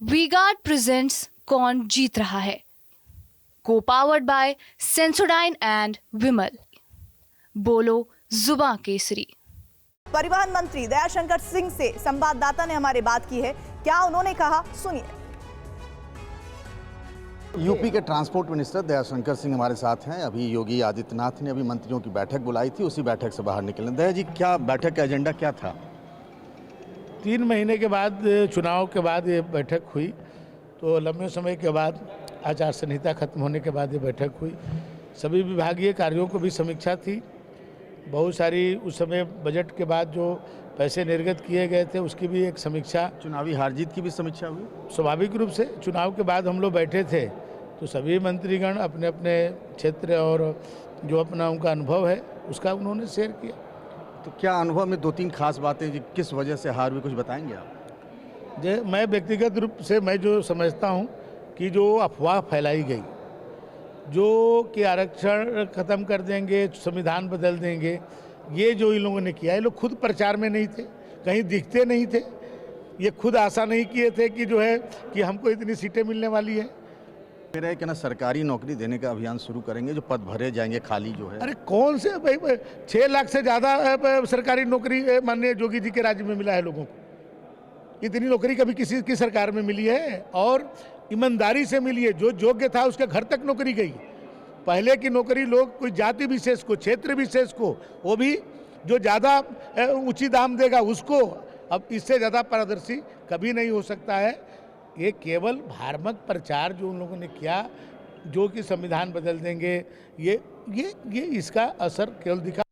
V-Guard presents कौन जीत रहा है, को पावर्ड बाय सेंसोडाइन एंड विमल। बोलो जुबां केसरी। परिवहन मंत्री दयाशंकर सिंह से संवाददाता ने हमारे बात की है। क्या उन्होंने कहा, सुनिए। यूपी के ट्रांसपोर्ट मिनिस्टर दयाशंकर सिंह हमारे साथ हैं। अभी योगी आदित्यनाथ ने अभी मंत्रियों की बैठक बुलाई थी, उसी बैठक से बाहर निकले। दया जी, क्या बैठक का एजेंडा क्या था? 3 महीने के बाद, चुनाव के बाद ये बैठक हुई। तो लंबे समय के बाद, आचार संहिता खत्म होने के बाद ये बैठक हुई। सभी विभागीय कार्यों को भी समीक्षा थी। बहुत सारी उस समय बजट के बाद जो पैसे निर्गत किए गए थे उसकी भी एक समीक्षा, चुनावी हार जीत की भी समीक्षा हुई। स्वाभाविक रूप से चुनाव के बाद हम लोग बैठे थे तो सभी मंत्रीगण अपने अपने क्षेत्र और जो अपना उनका अनुभव है उसका उन्होंने शेयर किया। तो क्या अनुभव में 2-3 खास बातें जी, किस वजह से हार हुई, कुछ बताएंगे आप? मैं व्यक्तिगत रूप से मैं जो समझता हूँ कि जो अफवाह फैलाई गई, जो कि आरक्षण खत्म कर देंगे, संविधान बदल देंगे, ये जो इन लोगों ने किया, ये लोग खुद प्रचार में नहीं थे, कहीं दिखते नहीं थे। ये खुद आशा नहीं किए थे कि जो है कि हमको इतनी सीटें मिलने वाली है। मेरा है कि ना सरकारी नौकरी देने का अभियान शुरू करेंगे, जो पद भरे जाएंगे खाली जो है। अरे कौन से भाई, 6 लाख से ज़्यादा सरकारी नौकरी माननीय योगी जी के राज्य में मिला है लोगों को। इतनी नौकरी कभी किसी की सरकार में मिली है? और ईमानदारी से मिली है। जो योग्य था उसके घर तक नौकरी गई। पहले की नौकरी लोग कोई जाति विशेष को, क्षेत्र विशेष को, वो भी जो ज़्यादा ऊंची दाम देगा उसको। अब इससे ज़्यादा पारदर्शी कभी नहीं हो सकता है। ये केवल भ्रामक प्रचार जो उन लोगों ने किया, जो कि संविधान बदल देंगे, ये इसका असर केवल दिखा।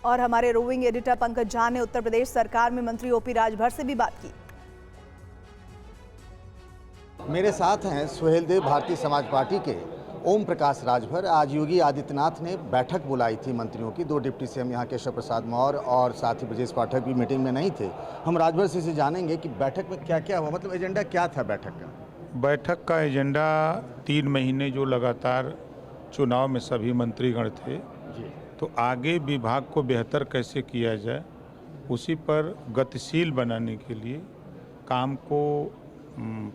और हमारे रोविंग एडिटर पंकज झा ने उत्तर प्रदेश सरकार में मंत्री ओपी राजभर से भी बात की। मेरे साथ हैं सुहेलदेव भारतीय समाज पार्टी के ओम प्रकाश राजभर। आज योगी आदित्यनाथ ने बैठक बुलाई थी मंत्रियों की। 2 डिप्टी सीएम यहाँ केशव प्रसाद मौर्य और साथ ही ब्रजेश पाठक भी मीटिंग में नहीं थे। हम राजभर से जानेंगे कि बैठक में क्या क्या हुआ, मतलब एजेंडा क्या था बैठक का? बैठक का एजेंडा 3 महीने जो लगातार चुनाव में सभी मंत्रीगण थे जी, तो आगे विभाग को बेहतर कैसे किया जाए उसी पर गतिशील बनाने के लिए, काम को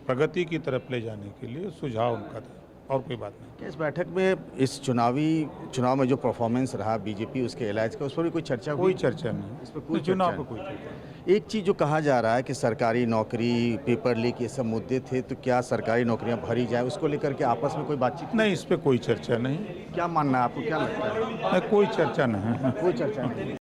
प्रगति की तरफ ले जाने के लिए सुझाव उनका था, और कोई बात नहीं। इस बैठक में इस चुनाव में जो परफॉर्मेंस रहा बीजेपी, उसके इलाज का, उस पर भी कोई चर्चा हुई? कोई चर्चा नहीं, इस पर कोई चुनाव चर्चा पर कोई चर्चा नहीं। नहीं। एक चीज़ जो कहा जा रहा है कि सरकारी नौकरी, पेपर लीक, ये सब मुद्दे थे, तो क्या सरकारी नौकरियां भरी जाए, उसको लेकर के आपस में कोई बातचीत नहीं, इस पर कोई चर्चा नहीं। क्या मानना है आपको, क्या लगता है? कोई चर्चा नहीं। कोई चर्चा नहीं।